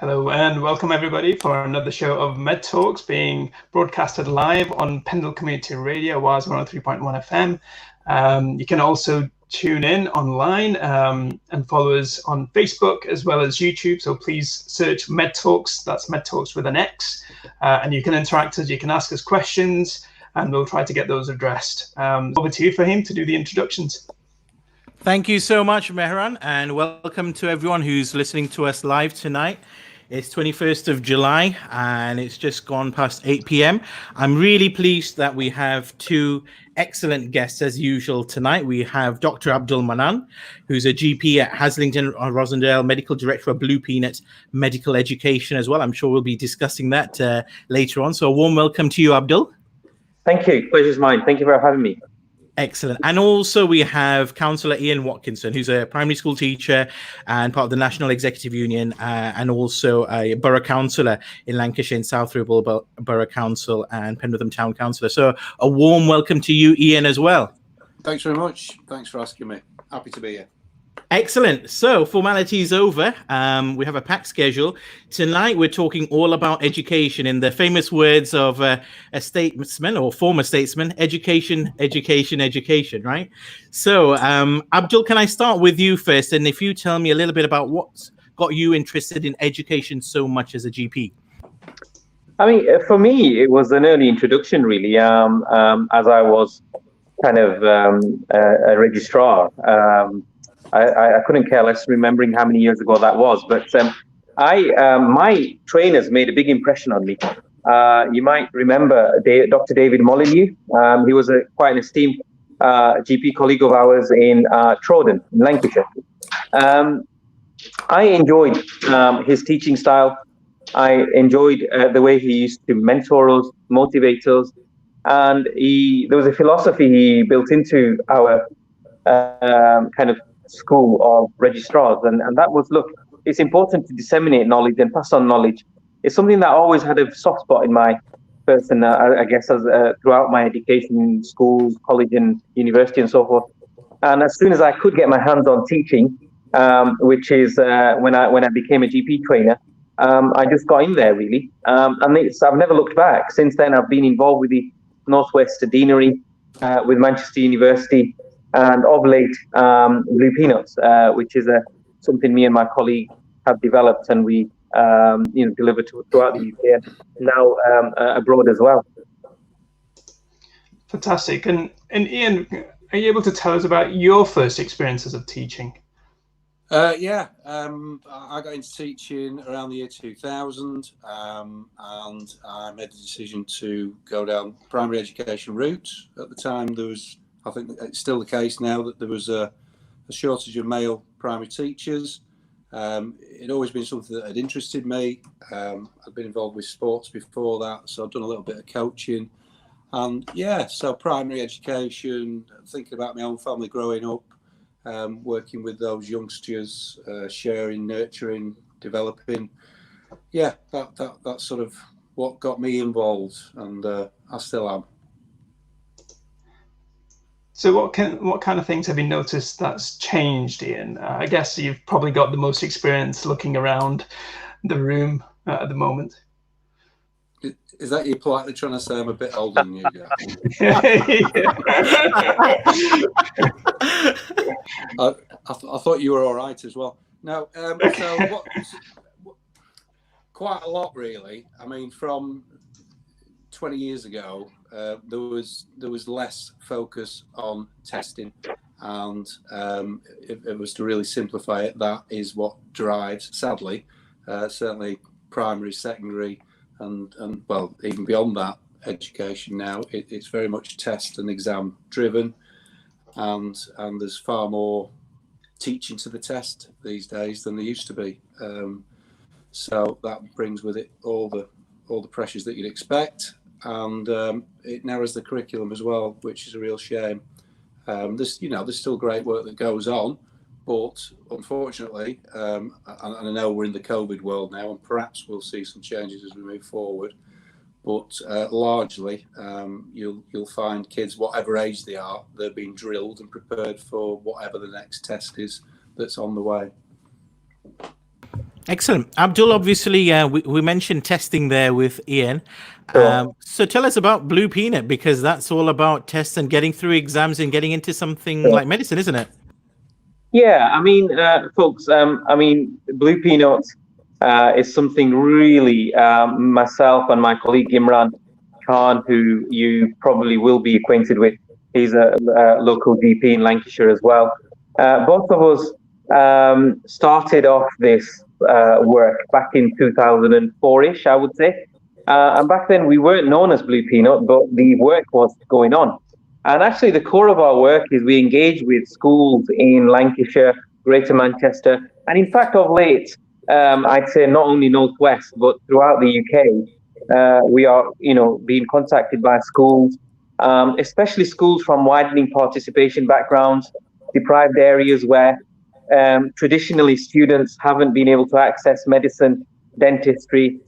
Hello and welcome everybody for another show of MEDtalkx being broadcasted live on Pendle Community Radio, WAS 103.1 FM. You can also tune in online and follow us on Facebook as well as YouTube. So please search MEDtalkx, that's MEDtalkx with an X, and you can interact with us, you can ask us questions, and we'll try to get those addressed. Over to you, Fahim, to do the introductions. Thank you so much, Mehran, and welcome to everyone who's listening to us live tonight. It's 21st of July, and it's just gone past 8 p.m. I'm really pleased that we have two excellent guests as usual tonight. We have Dr. Abdul Mannan, who's a GP at Haslington Rosendale, Medical Director of Blue Peanut Medical Education as well. I'm sure we'll be discussing that later on. So a warm welcome to you, Abdul. Thank you. Pleasure's mine. Thank you for having me. Excellent. And also we have Councillor Ian Watkinson, who's a primary school teacher and part of the National Executive Union, and also a Borough Councillor in Lancashire in South Ribble Borough Council and Penritham Town Councillor. So a warm welcome to you, Ian, as well. Thanks very much. Thanks for asking me. Happy to be here. Excellent. So formalities over. We have a packed schedule. Tonight we're talking all about education in the famous words of a statesman or former statesman: education, education, education, right? So Abdul, can I start with you first? And if you tell me a little bit about what's got you interested in education so much as a GP? I mean, for me, it was an early introduction, really, as I was kind of a registrar. I couldn't care less remembering how many years ago that was, but my trainers made a big impression on me. You might remember Dr. David Molyneux. He was quite an esteemed GP colleague of ours in Trodden, in Lancashire. I enjoyed his teaching style. I enjoyed the way he used to mentor us, motivate us, and there was a philosophy he built into our kind of school of registrars, and that was, look, it's important to disseminate knowledge and pass on knowledge. It's something that always had a soft spot in my person, I guess, as throughout my education in schools, college and university and so forth. And as soon as I could get my hands on teaching, which is when I became a GP trainer, I just got in there, really. And I've never looked back. Since then, I've been involved with the Northwest Deanery, with Manchester University, and of late, Blue Peanuts, which is something me and my colleague have developed, and we deliver throughout the UK, and now abroad as well. Fantastic. And Ian, are you able to tell us about your first experiences of teaching? I got into teaching around the year 2000, and I made the decision to go down primary education route. At the time, there was, I think it's still the case now, that there was a shortage of male primary teachers. It'd always been something that had interested me. I'd been involved with sports before that, so I've done a little bit of coaching. And so primary education, thinking about my own family growing up, working with those youngsters, sharing, nurturing, developing. That's sort of what got me involved, and I still am. So what kind of things have you noticed that's changed, Ian? I guess you've probably got the most experience looking around the room at the moment. Is that you politely trying to say I'm a bit older than you guys? I thought you were all right as well. No, so quite a lot, really. I mean, from 20 years ago, there was less focus on testing, and if it was to really simplify it, that is what drives, sadly, certainly primary, secondary, and well, even beyond that, education now. It's very much test and exam driven, and there's far more teaching to the test these days than there used to be. So that brings with it all the pressures that you'd expect. And it narrows the curriculum as well, which is a real shame. There's still great work that goes on, but unfortunately, and I know we're in the COVID world now, and perhaps we'll see some changes as we move forward. But largely, you'll find kids, whatever age they are, they're being drilled and prepared for whatever the next test is that's on the way. Excellent. Abdul, obviously, we mentioned testing there with Ian. Sure. So tell us about Blue Peanut, because that's all about tests and getting through exams and getting into something Sure. like medicine, isn't it? Yeah, I mean, folks, I mean, Blue Peanut is something really myself and my colleague Imran Khan, who you probably will be acquainted with. He's a local GP in Lancashire as well. Both of us started off this work back in 2004-ish, I would say. And back then we weren't known as Blue Peanut, but the work was going on. And actually, the core of our work is we engage with schools in Lancashire, Greater Manchester, and in fact, of late, I'd say not only Northwest, but throughout the UK, we are, being contacted by schools, especially schools from widening participation backgrounds, deprived areas where traditionally students haven't been able to access medicine, dentistry,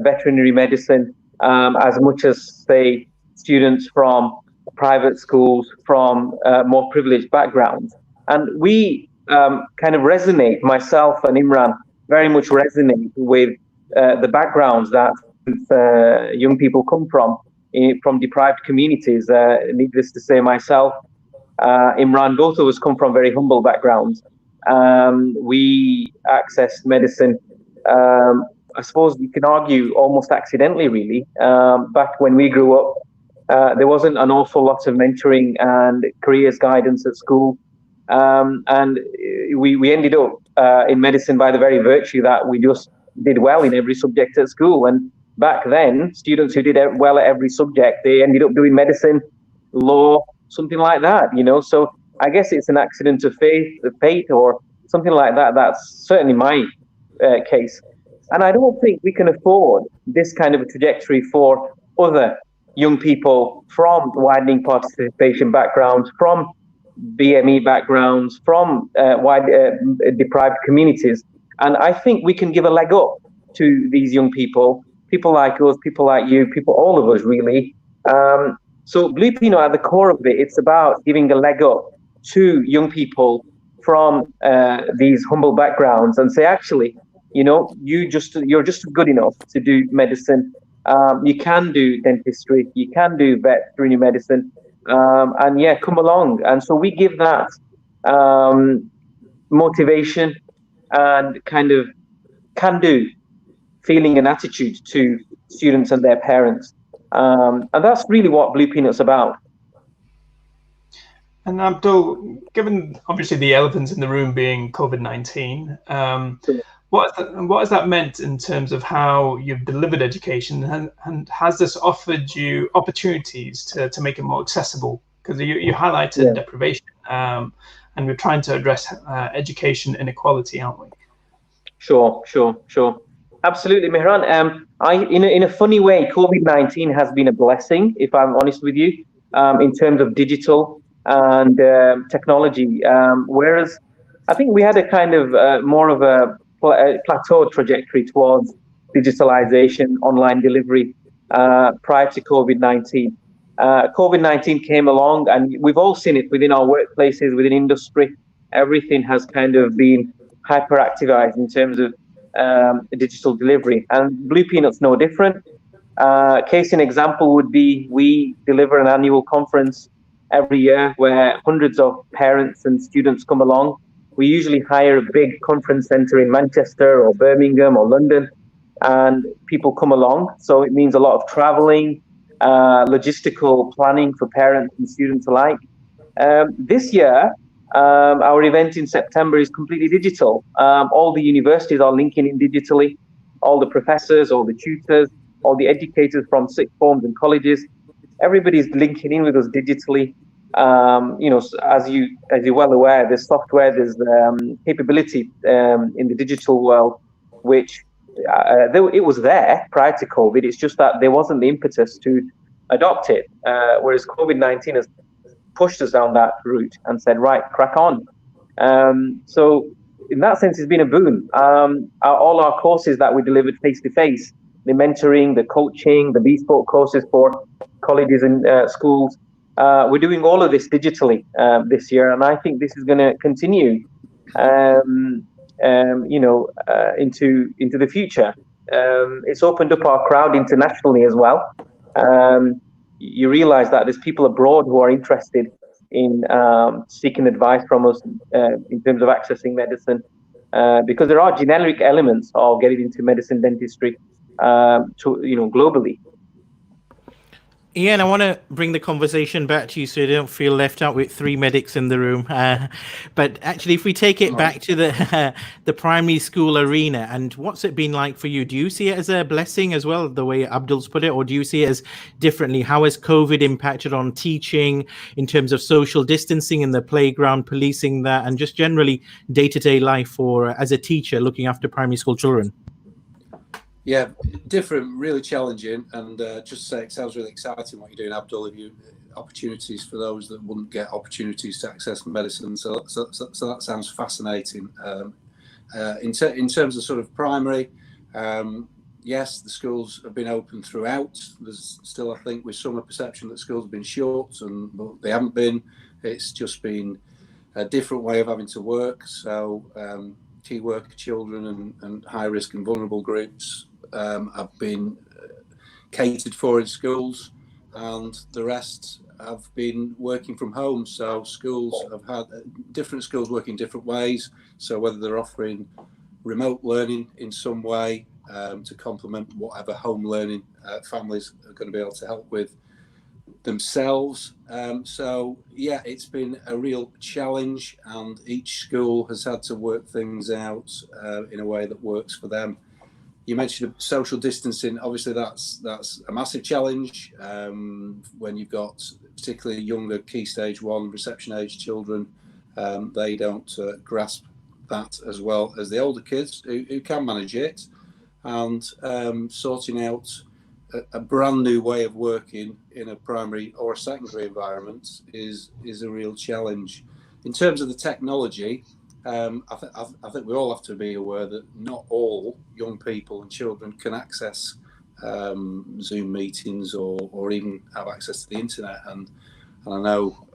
veterinary medicine, as much as, say, students from private schools, from more privileged backgrounds. And we kind of resonate, myself and Imran very much resonate with the backgrounds that young people come from deprived communities. Needless to say, myself, Imran, both of us come from very humble backgrounds. We accessed medicine, I suppose you can argue, almost accidentally, really. Back when we grew up, there wasn't an awful lot of mentoring and careers guidance at school. And we ended up in medicine by the very virtue that we just did well in every subject at school. And back then, students who did well at every subject, they ended up doing medicine, law, something like that, So I guess it's an accident of fate or something like that. That's certainly my case. And I don't think we can afford this kind of a trajectory for other young people from widening participation backgrounds, from BME backgrounds, from deprived communities. And I think we can give a leg up to these young people like us, people like you, all of us, really. So Blue Peanut, at the core of it, it's about giving a leg up to young people from these humble backgrounds and say, actually, you're just good enough to do medicine. You can do dentistry, you can do veterinary medicine, and yeah, come along. And so we give that motivation and kind of can-do feeling and attitude to students and their parents. And that's really what Blue Peanut's about. And Abdul, given obviously the elephants in the room being COVID-19, what has that meant in terms of how you've delivered education, and has this offered you opportunities to make it more accessible? Because you highlighted deprivation, and we're trying to address education inequality, aren't we? Sure. Absolutely, Mehran. In a funny way, COVID-19 has been a blessing, if I'm honest with you, in terms of digital and technology. Whereas I think we had a kind of more of a plateau trajectory towards digitalization, online delivery prior to COVID-19. COVID-19 came along, and we've all seen it within our workplaces, within industry. Everything has kind of been hyperactivized in terms of digital delivery, and Blue Peanut's no different. Case in example would be we deliver an annual conference every year where hundreds of parents and students come along. We usually hire a big conference center in Manchester or Birmingham or London, and people come along. So it means a lot of traveling, logistical planning for parents and students alike. This year, our event in September is completely digital. All the universities are linking in digitally. All the professors, all the tutors, all the educators from sixth forms and colleges, everybody's linking in with us digitally. As you're well aware, there's software, there's capability in the digital world, which it was there prior to COVID. It's just that there wasn't the impetus to adopt it, whereas COVID-19 has pushed us down that route and said, right, crack on. So in that sense, it's been a boon. All our courses that we delivered face-to-face, the mentoring, the coaching, the bespoke courses for colleges and schools, we're doing all of this digitally this year, and I think this is going to continue. into the future. It's opened up our crowd internationally as well. You realize that there's people abroad who are interested in seeking advice from us in terms of accessing medicine, because there are generic elements of getting into medicine dentistry globally. Ian, I want to bring the conversation back to you so you don't feel left out with three medics in the room. But actually, if we take it back to the primary school arena, and what's it been like for you? Do you see it as a blessing as well, the way Abdul's put it, or do you see it as differently? How has COVID impacted on teaching in terms of social distancing in the playground, policing that, and just generally day-to-day life for as a teacher looking after primary school children? Yeah, different, really challenging, and just to say, it sounds really exciting what you're doing, Abdul. If you opportunities for those that wouldn't get opportunities to access medicine, so that sounds fascinating. In terms of sort of primary, yes, the schools have been open throughout. There's still, I think, with some perception that schools have been shut, and they haven't been. It's just been a different way of having to work. So key worker children and high risk and vulnerable groups have been catered for in schools, and the rest have been working from home. So schools have had different schools working different ways. So whether they're offering remote learning in some way to complement whatever home learning families are going to be able to help with themselves. So yeah, it's been a real challenge, and each school has had to work things out in a way that works for them. You mentioned social distancing. Obviously, that's a massive challenge when you've got particularly younger key stage 1 reception age children. They don't grasp that as well as the older kids who can manage it, and sorting out a brand new way of working in a primary or a secondary environment is a real challenge. In terms of the technology, I think we all have to be aware that not all young people and children can access Zoom meetings or even have access to the internet, and I know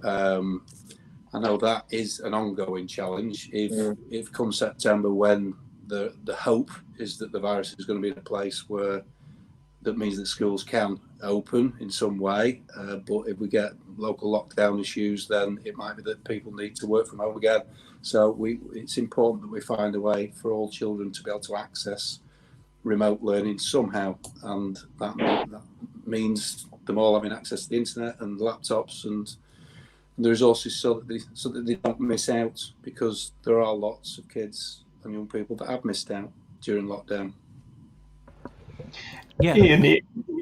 that is an ongoing challenge. If come September, when the hope is that the virus is going to be in a place where that means that schools can open in some way, but if we get local lockdown issues, then it might be that people need to work from home again. So it's important that we find a way for all children to be able to access remote learning somehow, and that means them all having access to the internet and laptops and the resources so that they don't miss out, because there are lots of kids and young people that have missed out during lockdown. Yeah. Ian,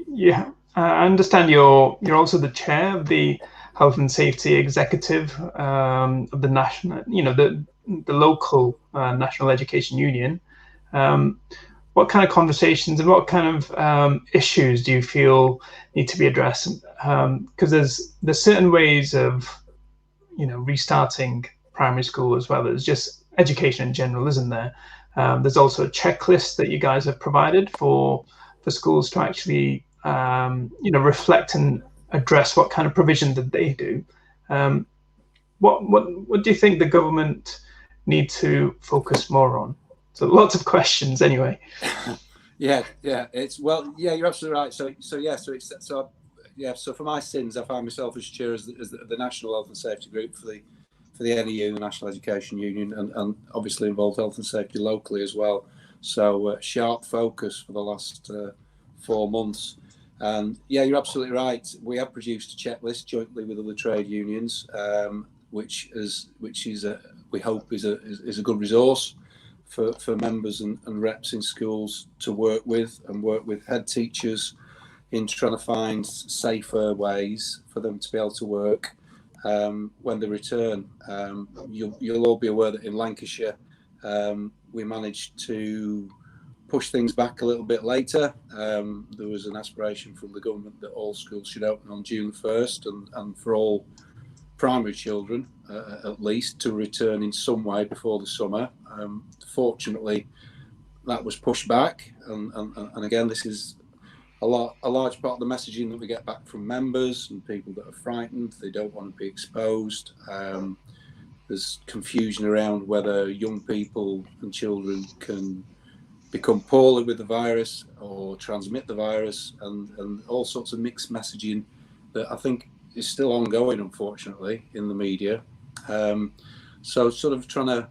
yeah, I understand you're also the chair of the Health and Safety Executive of the national, the local National Education Union. What kind of conversations and what kind of issues do you feel need to be addressed? Because there's certain ways of restarting primary school as well as just education in general, isn't there? There's also a checklist that you guys have provided for schools to actually reflect and address what kind of provision that they do. What do you think the government need to focus more on? So lots of questions anyway. Yeah, it's you're absolutely right. So for my sins, I find myself as chair as the National Health and Safety Group for the NEU, the National Education Union, and obviously involved health and safety locally as well. So sharp focus for the last 4 months. And yeah, you're absolutely right. We have produced a checklist jointly with other trade unions, which is we hope is a good resource for members and reps in schools to work with head teachers in trying to find safer ways for them to be able to work when they return. You'll all be aware that in Lancashire we managed to push things back a little bit later. There was an aspiration from the government that all schools should open on June 1st and for all primary children at least to return in some way before the summer. Fortunately, that was pushed back, and again, this is a large part of the messaging that we get back from members and people that are frightened. They don't want to be exposed. there's confusion around whether young people and children can become poorly with the virus or transmit the virus, and all sorts of mixed messaging that I think is still ongoing, unfortunately, in the media. So sort of trying to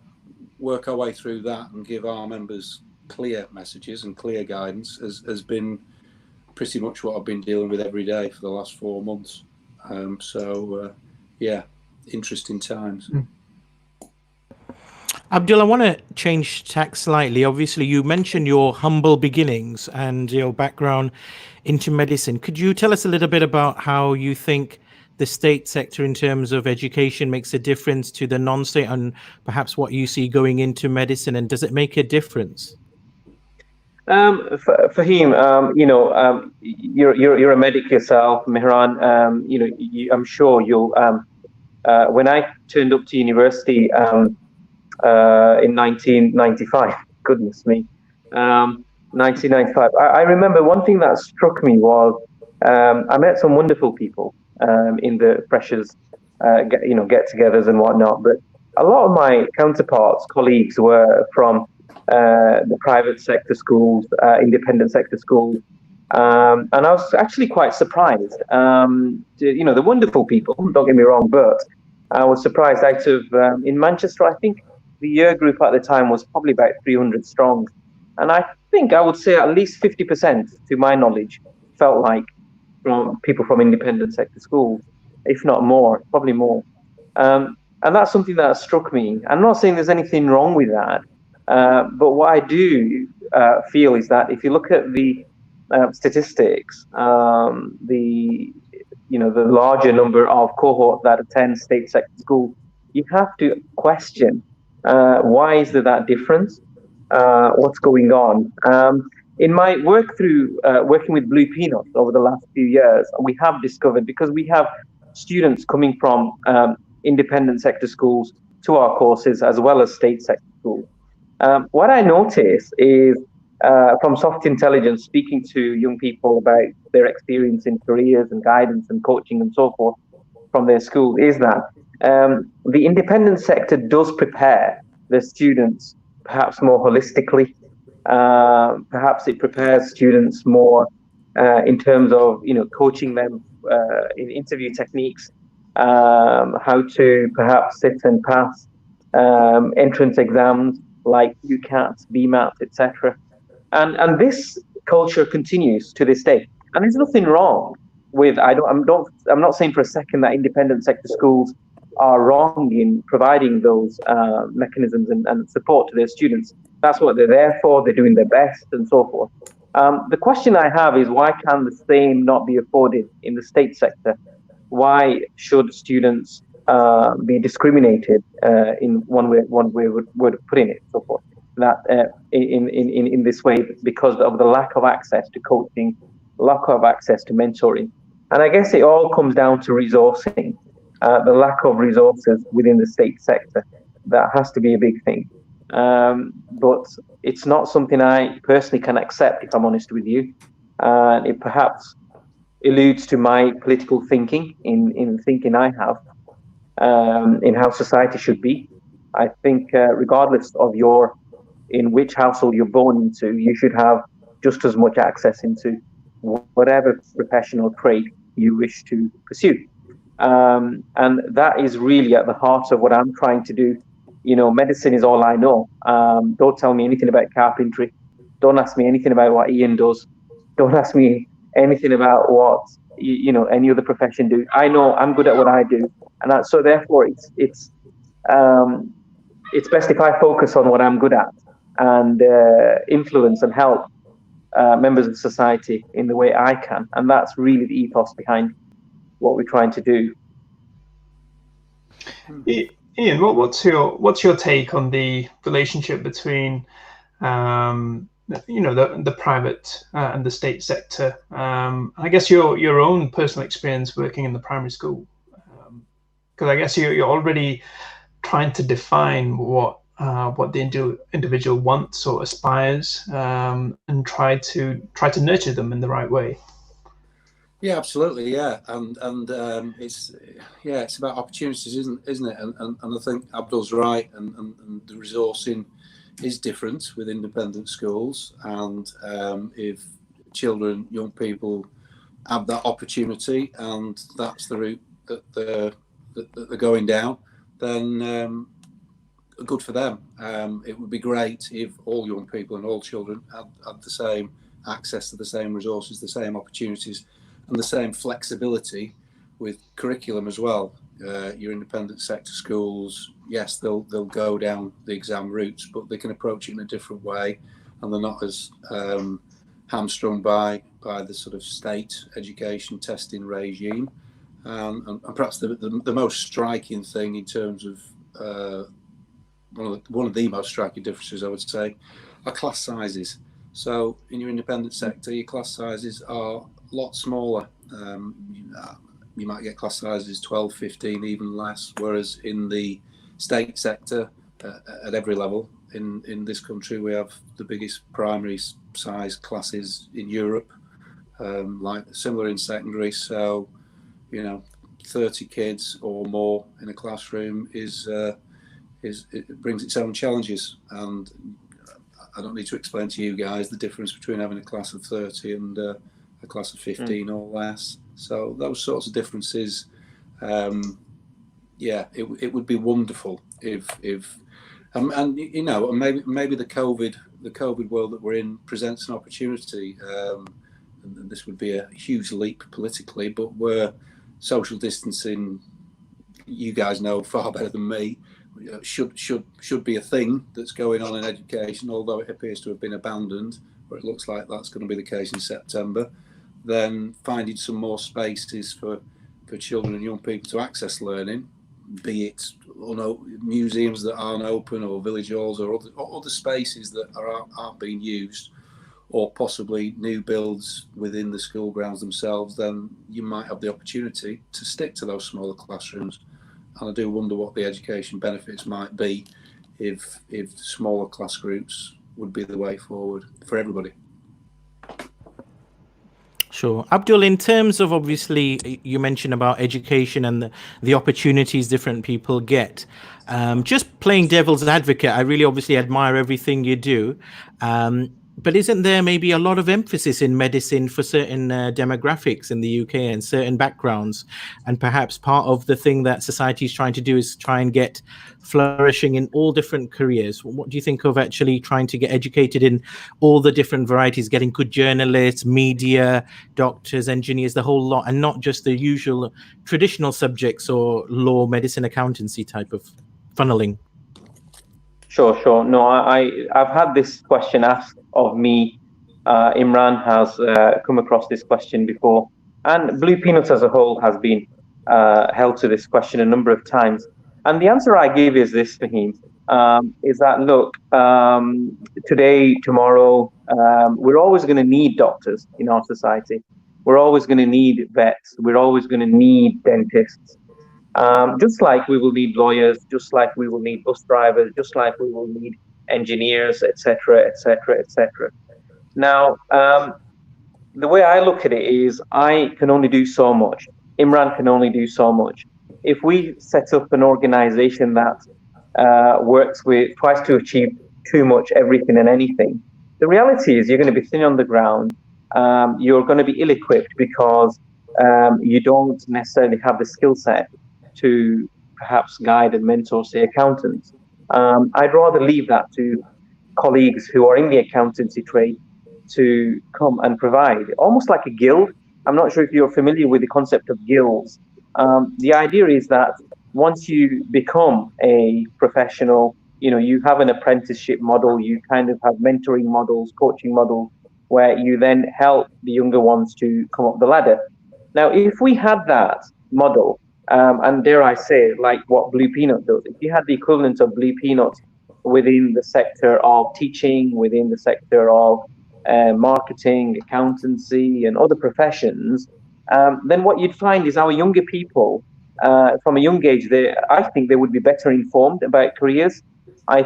work our way through that and give our members clear messages and clear guidance has been pretty much what I've been dealing with every day for the last 4 months. Yeah, interesting times. Abdul, I want to change tack slightly. Obviously, you mentioned your humble beginnings and your background into medicine. Could you tell us a little bit about how you think the state sector in terms of education makes a difference to the non-state, and perhaps what you see going into medicine, and does it make a difference? Fahim, you're a medic yourself, Mehran. I'm sure you'll. When I turned up to university in 1995, goodness me, 1995. I remember one thing that struck me was I met some wonderful people in the freshers, get-togethers and whatnot. But a lot of my counterparts, colleagues, were from the private sector schools, independent sector schools, and I was actually quite surprised. The wonderful people, don't get me wrong, but I was surprised. Out of in Manchester, I think the year group at the time was probably about 300 strong, and I think I would say at least 50%, to my knowledge, felt like from people from independent sector schools, if not more, probably more. And that's something that struck me. I'm not saying there's anything wrong with that, but what I do feel is that if you look at the statistics, the larger number of cohorts that attend state sector schools, you have to question why is there that difference? What's going on? In my work through working with Blue Peanuts over the last few years, we have discovered, because we have students coming from independent sector schools to our courses as well as state sector schools. What I notice is from soft intelligence, speaking to young people about their experience in careers and guidance and coaching and so forth from their school, is that the independent sector does prepare the students perhaps more holistically. Perhaps it prepares students more in terms of coaching them in interview techniques, how to perhaps sit and pass entrance exams like UCAT, BMAT, etc. And this culture continues to this day. And there's nothing wrong with. I'm not saying for a second that independent sector schools are wrong in providing those mechanisms and support to their students. That's what they're there for. They're doing their best and so forth. The question I have is, why can the same not be afforded in the state sector? Why should students be discriminated in one way would put in it, so forth? That in this way, because of the lack of access to coaching, lack of access to mentoring, and I guess it all comes down to resourcing. The lack of resources within the state sector, that has to be a big thing. But it's not something I personally can accept, if I'm honest with you. It perhaps alludes to my political thinking in thinking I have in how society should be. I think regardless of in which household you're born into, you should have just as much access into whatever professional trade you wish to pursue. And that is really at the heart of what I'm trying to do. Medicine is all I know. Don't tell me anything about carpentry. Don't ask me anything about what Ian does. Don't ask me anything about what any other profession do. I know I'm good at what I do, and so therefore it's best if I focus on what I'm good at and influence and help members of society in the way I can. And that's really the ethos behind what we're trying to do. Ian, what's your take on the relationship between the private and the state sector? I guess your own personal experience working in the primary school, because I guess you're already trying to define what the individual wants or aspires, and try to nurture them in the right way. Yeah, absolutely. Yeah, and it's about opportunities, isn't it? And I think Abdul's right, and the resourcing is different with independent schools, and if children, young people have that opportunity, and that's the route that they're going down, then good for them. It would be great if all young people and all children had the same access to the same resources, the same opportunities, and the same flexibility with curriculum as well. Your independent sector schools, yes, they'll go down the exam routes, but they can approach it in a different way, and they're not as hamstrung by the sort of state education testing regime. And perhaps the most striking thing in terms of one of the most striking differences, I would say, are class sizes. So in your independent sector, your class sizes are a lot smaller. You might get class sizes 12, 15, even less, whereas in the state sector, at every level in this country, we have the biggest primary size classes in Europe, like similar in secondary. So, 30 kids or more in a classroom it brings its own challenges, and I don't need to explain to you guys the difference between having a class of 30 and a class of 15 or less. So those sorts of differences, it would be wonderful if and maybe the COVID world that we're in presents an opportunity. And this would be a huge leap politically, but where social distancing, you guys know far better than me, should be a thing that's going on in education, although it appears to have been abandoned, or it looks like that's going to be the case in September, then finding some more spaces for children and young people to access learning, be it museums that aren't open, or village halls, or other spaces that aren't being used, or possibly new builds within the school grounds themselves, then you might have the opportunity to stick to those smaller classrooms. And I do wonder what the education benefits might be if smaller class groups would be the way forward for everybody. Sure. Abdul, in terms of, obviously, you mentioned about education and the opportunities different people get. Just playing devil's advocate, I really obviously admire everything you do. But isn't there maybe a lot of emphasis in medicine for certain demographics in the UK and certain backgrounds? And perhaps part of the thing that society is trying to do is try and get flourishing in all different careers. What do you think of actually trying to get educated in all the different varieties, getting good journalists, media, doctors, engineers, the whole lot, and not just the usual traditional subjects or law, medicine, accountancy type of funneling? Sure. No, I've had this question asked of me. Imran has come across this question before, and Blue Peanuts as a whole has been held to this question a number of times. And the answer I give is this, Fahim, is that, look, today, tomorrow, we're always going to need doctors in our society. We're always going to need vets. We're always going to need dentists. Just like we will need lawyers, just like we will need bus drivers, just like we will need engineers, etc., etc., etc. Now, the way I look at it is I can only do so much. Imran can only do so much. If we set up an organization that tries to achieve too much, everything and anything, the reality is you're going to be thin on the ground. You're going to be ill-equipped because you don't necessarily have the skill set to perhaps guide and mentor, say, accountants. I'd rather leave that to colleagues who are in the accountancy trade to come and provide, almost like a guild. I'm not sure if you're familiar with the concept of guilds. The idea is that once you become a professional, you have an apprenticeship model, you kind of have mentoring models, coaching models, where you then help the younger ones to come up the ladder. Now, if we had that model, and dare I say, like what Blue Peanut does, if you had the equivalent of Blue Peanut within the sector of teaching, within the sector of marketing, accountancy, and other professions, then what you'd find is our younger people, from a young age, I think they would be better informed about careers. I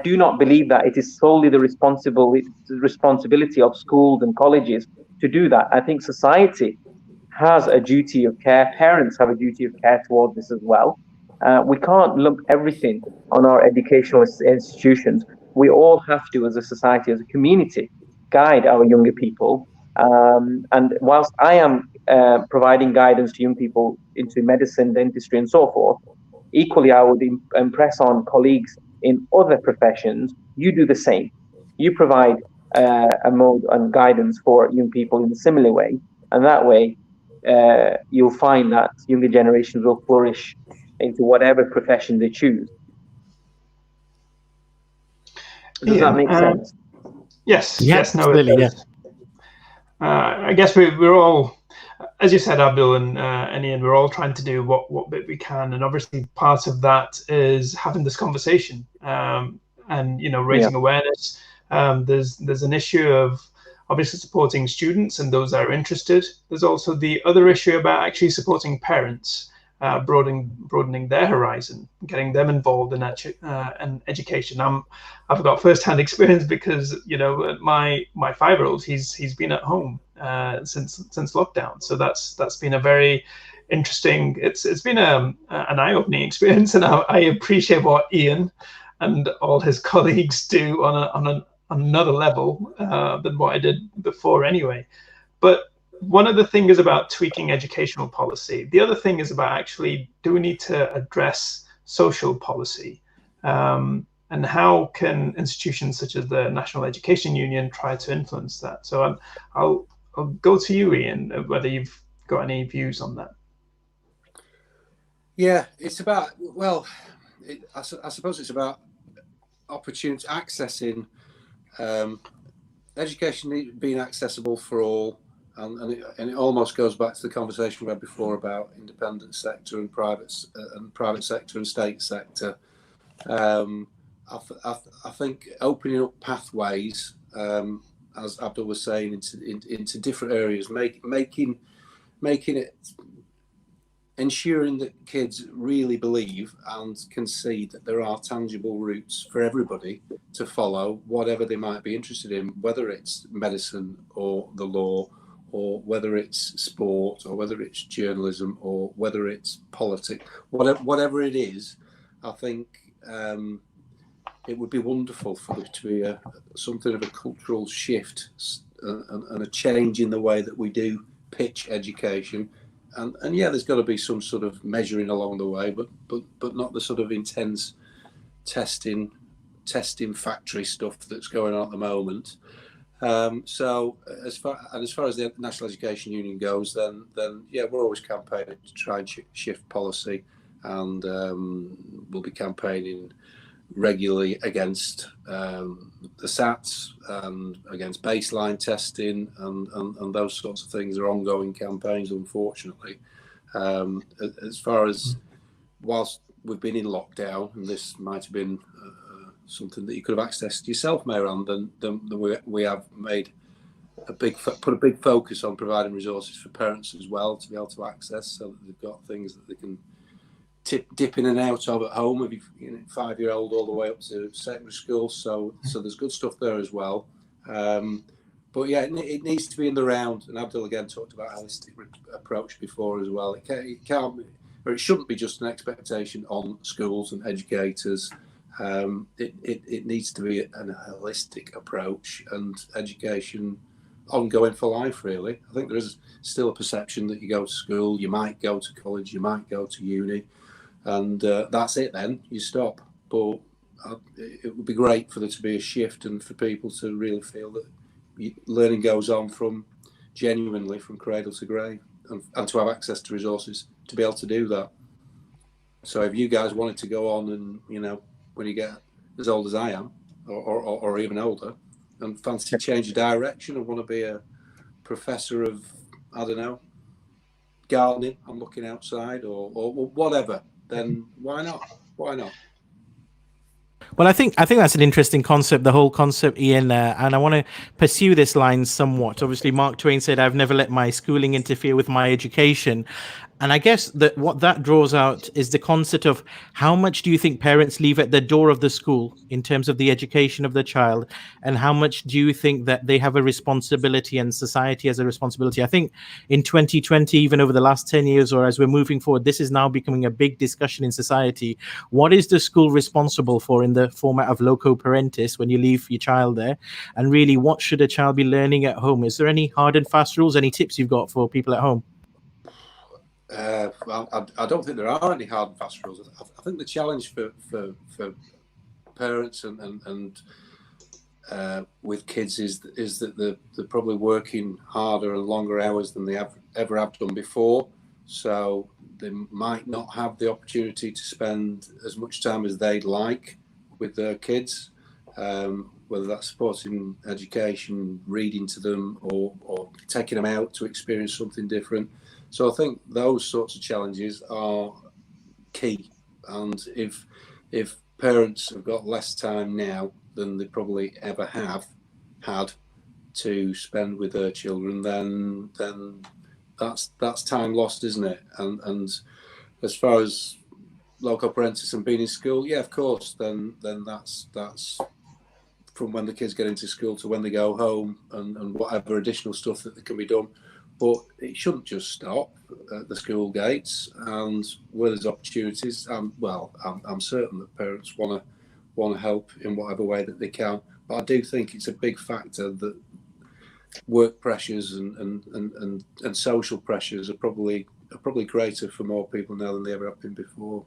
do not believe that it is solely the responsibility of schools and colleges to do that. I think society has a duty of care. Parents have a duty of care towards this as well. We can't lump everything on our educational institutions. We all have to, as a society, as a community, guide our younger people. And whilst I am providing guidance to young people into medicine, dentistry, and so forth, equally, I would impress on colleagues in other professions, you do the same. You provide a mode and guidance for young people in a similar way. And that way, you'll find that younger generations will flourish into whatever profession they choose. Does that make sense? Yes, Yeah, yes, no, absolutely, it does. I guess we're all, as you said, Abdul and Ian, we're all trying to do what bit we can, and obviously part of that is having this conversation and raising awareness. There's an issue of obviously supporting students and those that are interested. There's also the other issue about actually supporting parents, broadening their horizon, getting them involved in education. I've got first-hand experience because my 5-year-old, he's been at home since lockdown, so that's been a very interesting. It's been an eye-opening experience, and I appreciate what Ian and all his colleagues do on another level than what I did before anyway. But one of the things is about tweaking educational policy. The other thing is about actually, do we need to address social policy? And how can institutions such as the National Education Union try to influence that? So I'll go to you, Ian, whether you've got any views on that. Yeah, it's about, I suppose it's about opportunity, accessing education being accessible for all. And it almost goes back to the conversation we had before about independent sector and private sector and state sector. I think opening up pathways, as Abdul was saying, into different areas, making it, ensuring that kids really believe and can see that there are tangible routes for everybody to follow, whatever they might be interested in, whether it's medicine or the law, or whether it's sport, or whether it's journalism, or whether it's politics, whatever it is. I think it would be wonderful for there to be something of a cultural shift and a change in the way that we do pitch education. And yeah, there's got to be some sort of measuring along the way, but not the sort of intense testing factory stuff that's going on at the moment. So as far as the National Education Union goes, then yeah, we're always campaigning to try and shift policy, and we'll be campaigning regularly against the SATs and against baseline testing and those sorts of things are ongoing campaigns, unfortunately. As far as, whilst we've been in lockdown, and this might have been something that you could have accessed yourself, Mannan, then we have made put a big focus on providing resources for parents as well to be able to access, so that they've got things that they can dip in and out of at home, if you 5-year-old all the way up to secondary school. So there's good stuff there as well. But yeah, it needs to be in the round. And Abdul again talked about a holistic approach before as well. It can't be, or it shouldn't be just an expectation on schools and educators. It needs to be a holistic approach, and education ongoing for life, really. I think there is still a perception that you go to school, you might go to college, you might go to uni, and that's it then, you stop. But it would be great for there to be a shift and for people to really feel that learning goes on genuinely from cradle to grave, and to have access to resources to be able to do that. So if you guys wanted to go on and, when you get as old as I am, or even older, and fancy change of direction and want to be a professor of, I don't know, gardening, I'm looking outside, or whatever, then why not? Why not? Well, I think that's an interesting concept, the whole concept, Ian, and I want to pursue this line somewhat. Obviously, Mark Twain said, "I've never let my schooling interfere with my education." And I guess that what that draws out is the concept of how much do you think parents leave at the door of the school in terms of the education of the child, and how much do you think that they have a responsibility and society has a responsibility? I think in 2020, even over the last 10 years, or as we're moving forward, this is now becoming a big discussion in society. What is the school responsible for in the format of loco parentis when you leave your child there? And really, what should a child be learning at home? Is there any hard and fast rules, any tips you've got for people at home? Well, I don't think there are any hard and fast rules. I think the challenge for parents and with kids is that they're probably working harder and longer hours than they ever have done before. So they might not have the opportunity to spend as much time as they'd like with their kids, whether that's supporting education, reading to them, or taking them out to experience something different. So I think those sorts of challenges are key. And if parents have got less time now than they probably ever have had to spend with their children, then that's time lost, isn't it? And as far as loco parentis and being in school, yeah, of course, then that's from when the kids get into school to when they go home, and whatever additional stuff that can be done. But it shouldn't just stop at the school gates, and where there's opportunities. I'm certain that parents want to help in whatever way that they can. But I do think it's a big factor that work pressures and social pressures are probably greater for more people now than they ever have been before.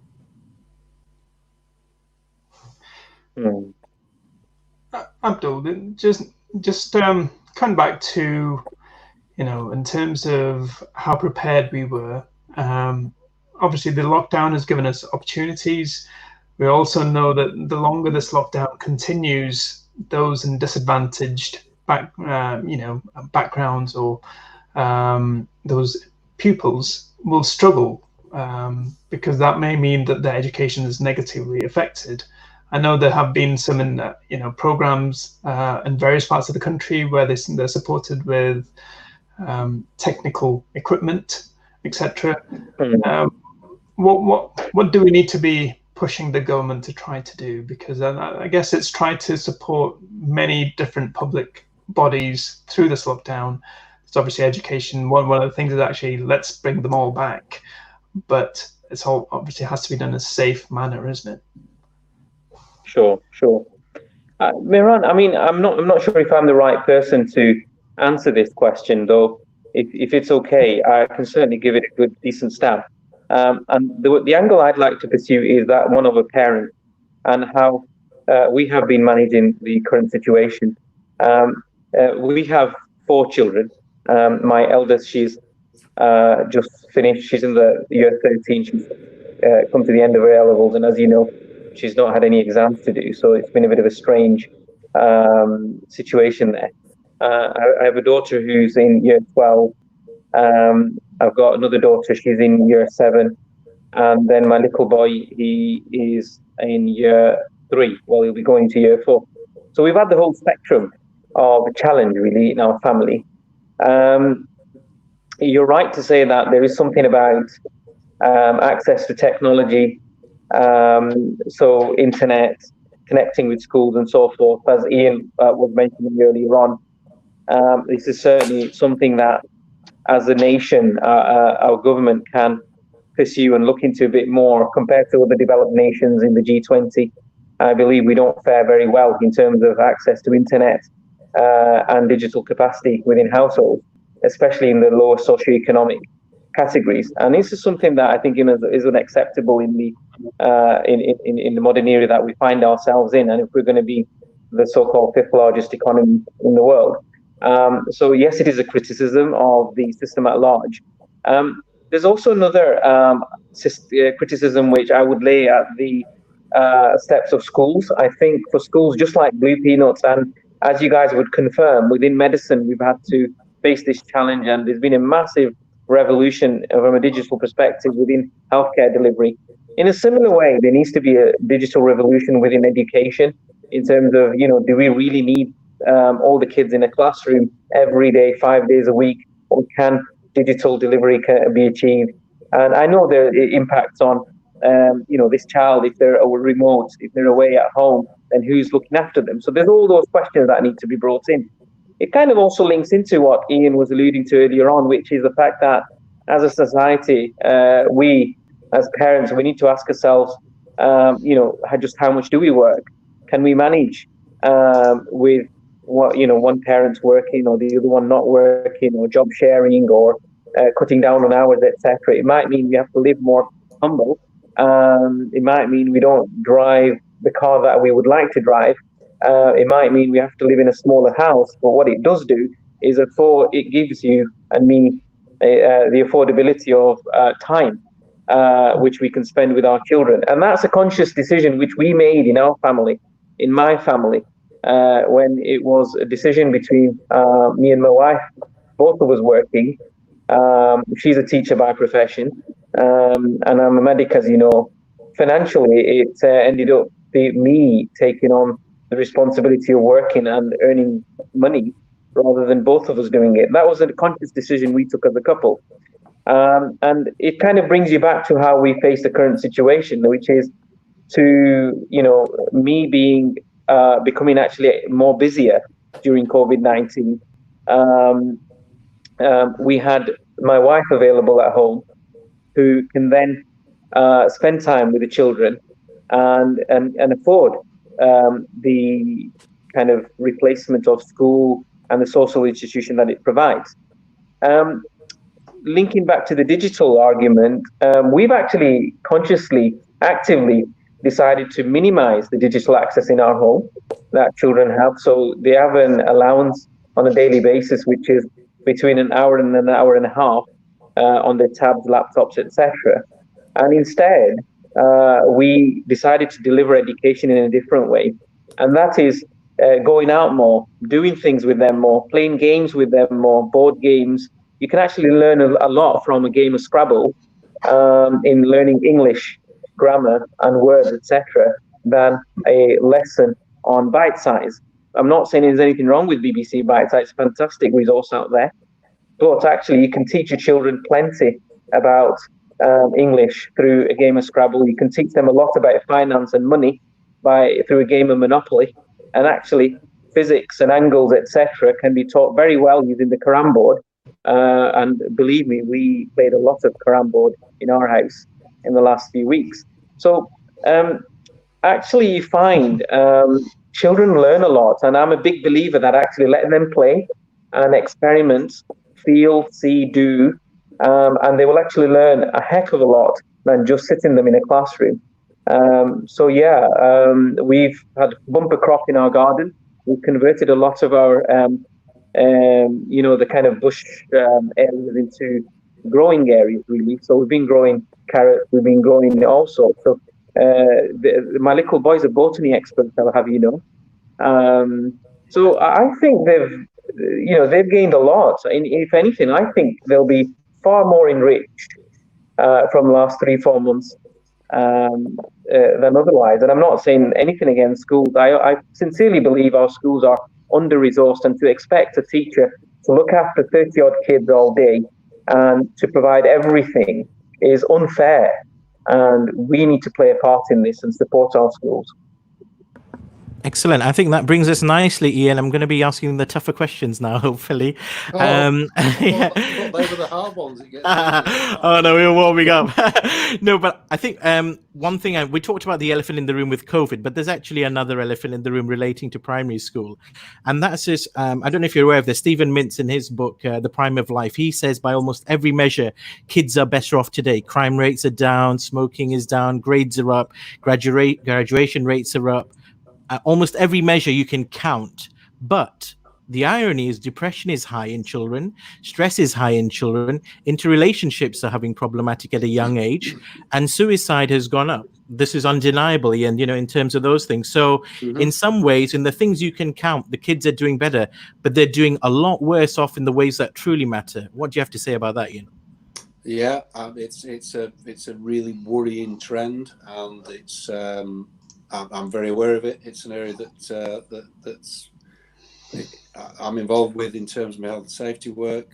Abdul, just coming back to, in terms of how prepared we were, obviously the lockdown has given us opportunities. We also know that the longer this lockdown continues, those in disadvantaged backgrounds or those pupils will struggle, because that may mean that their education is negatively affected. I know there have been some programs in various parts of the country where they're supported with technical equipment, etc. What do we need to be pushing the government to try to do? Because I guess it's tried to support many different public bodies through this lockdown. It's obviously education. One of the things is actually let's bring them all back, but it's all obviously has to be done in a safe manner, isn't it? Sure. Miran, I mean, I'm not sure if I'm the right person to answer this question, though. If it's okay, I can certainly give it a good, decent stab. And the angle I'd like to pursue is that one of a parent and how we have been managing the current situation. We have 4 children. My eldest, she's just finished. She's in the year 13. She's come to the end of her A-levels, and as you know, she's not had any exams to do. So it's been a bit of a strange situation there. I have a daughter who's in year 12. I've got another daughter, she's in year 7. And then my little boy, he is in year 3. Well, he'll be going to year 4. So we've had the whole spectrum of challenge, really, in our family. You're right to say that there is something about access to technology, so internet, connecting with schools and so forth, as Ian was mentioning earlier on. This is certainly something that, as a nation, our government can pursue and look into a bit more compared to other developed nations in the G20. I believe we don't fare very well in terms of access to internet and digital capacity within households, especially in the lower socioeconomic categories. And this is something that I think is unacceptable in the modern era that we find ourselves in, and if we're going to be the so-called 5th largest economy in the world. So yes, it is a criticism of the system at large. There's also another criticism which I would lay at the steps of schools. I think for schools, just like Blue Peanuts, and as you guys would confirm, within medicine, we've had to face this challenge, and there's been a massive revolution from a digital perspective within healthcare delivery. In a similar way, there needs to be a digital revolution within education in terms of, do we really need all the kids in a classroom every day, 5 days a week, or can digital delivery be achieved And I know the impacts on, this child, if they're remote, if they're away at home, then who's looking after them? So there's all those questions that need to be brought in. It kind of also links into what Ian was alluding to earlier on, which is the fact that as a society, we as parents, we need to ask ourselves, just how much do we work? Can we manage with one parent's working or the other one not working, or job sharing, or cutting down on hours, etc. It might mean we have to live more humble. It might mean we don't drive the car that we would like to drive. It might mean we have to live in a smaller house. But what it does do is it gives you and me the affordability of time, which we can spend with our children. And that's a conscious decision which we made in our family, in my family, when it was a decision between me and my wife, both of us working. She's a teacher by profession, and I'm a medic, as you know. Financially, it ended up me taking on the responsibility of working and earning money rather than both of us doing it. That was a conscious decision we took as a couple. And it kind of brings you back to how we face the current situation, which is me becoming actually more busier during COVID-19. We had my wife available at home, who can then spend time with the children and afford the kind of replacement of school and the social institution that it provides. Linking back to the digital argument, we've actually consciously, actively decided to minimize the digital access in our home that children have. So they have an allowance on a daily basis, which is between an hour and an hour and a half on their tabs, laptops, etc. And instead, we decided to deliver education in a different way. And that is going out more, doing things with them more, playing games with them more, board games. You can actually learn a lot from a game of Scrabble in learning English, grammar, and words, etc., than a lesson on Bite Size. I'm not saying there's anything wrong with BBC Bite Size. It's a fantastic resource out there. But actually, you can teach your children plenty about English through a game of Scrabble. You can teach them a lot about finance and money through a game of Monopoly. And actually, physics and angles, etc., can be taught very well using the carom board. And believe me, we played a lot of carom board in our house in the last few weeks. So actually, you find children learn a lot. And I'm a big believer that actually letting them play and experiment, feel, see, do, and they will actually learn a heck of a lot than just sitting them in a classroom. We've had bumper crop in our garden. We've converted a lot of our, the kind of bush areas into growing areas, really. So we've been growing carrots, we've been growing all sorts. So my little boy's a botany expert, I'll have you know. So I think they've gained a lot. And if anything, I think they'll be far more enriched from the last 3-4 months than otherwise. And I'm not saying anything against schools. I sincerely believe our schools are under-resourced, and to expect a teacher to look after 30-odd kids all day and to provide everything is unfair. And we need to play a part in this and support our schools. Excellent. I think that brings us nicely, Ian. I'm going to be asking the tougher questions now, hopefully. I thought they were the hard ones. Oh, no, we were warming up. No, but I think one thing, we talked about the elephant in the room with COVID, but there's actually another elephant in the room relating to primary school. And that's this, I don't know if you're aware of this, Stephen Mintz in his book, The Prime of Life, he says by almost every measure, kids are better off today. Crime rates are down, smoking is down, grades are up, graduation rates are up. Almost every measure you can count. But the irony is depression is high in children, stress is high in children, interrelationships are having problematic at a young age, and suicide has gone up. This is undeniable, and in terms of those things. So in some ways, in the things you can count, the kids are doing better, but they're doing a lot worse off in the ways that truly matter. What do you have to say about that, Ian? Yeah, it's a really worrying trend, and it's I'm very aware of it. It's an area that's I'm involved with in terms of my health and safety work.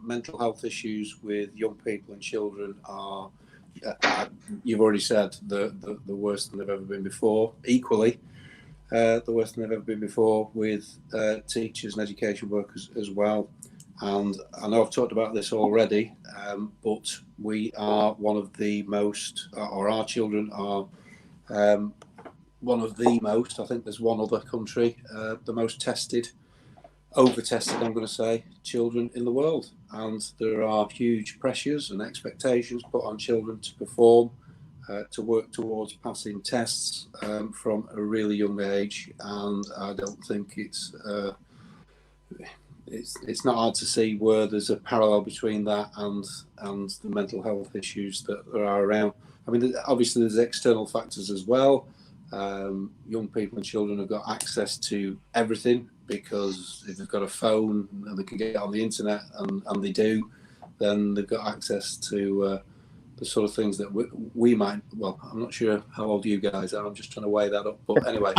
Mental health issues with young people and children are, you've already said, the worst than they've ever been before. Equally, the worst than they've ever been before with teachers and education workers as well. And I know I've talked about this already, but we are one of the most, or our children are one of the most, I think there's one other country, the most tested, over-tested, I'm going to say, children in the world. And there are huge pressures and expectations put on children to perform, to work towards passing tests from a really young age. And I don't think it's not hard to see where there's a parallel between that and the mental health issues that there are around. I mean, obviously there's external factors as well. Young people and children have got access to everything, because if they've got a phone and they can get on the internet, and they do, then they've got access to the sort of things that we might, well, I'm not sure how old you guys are, I'm just trying to weigh that up, but anyway,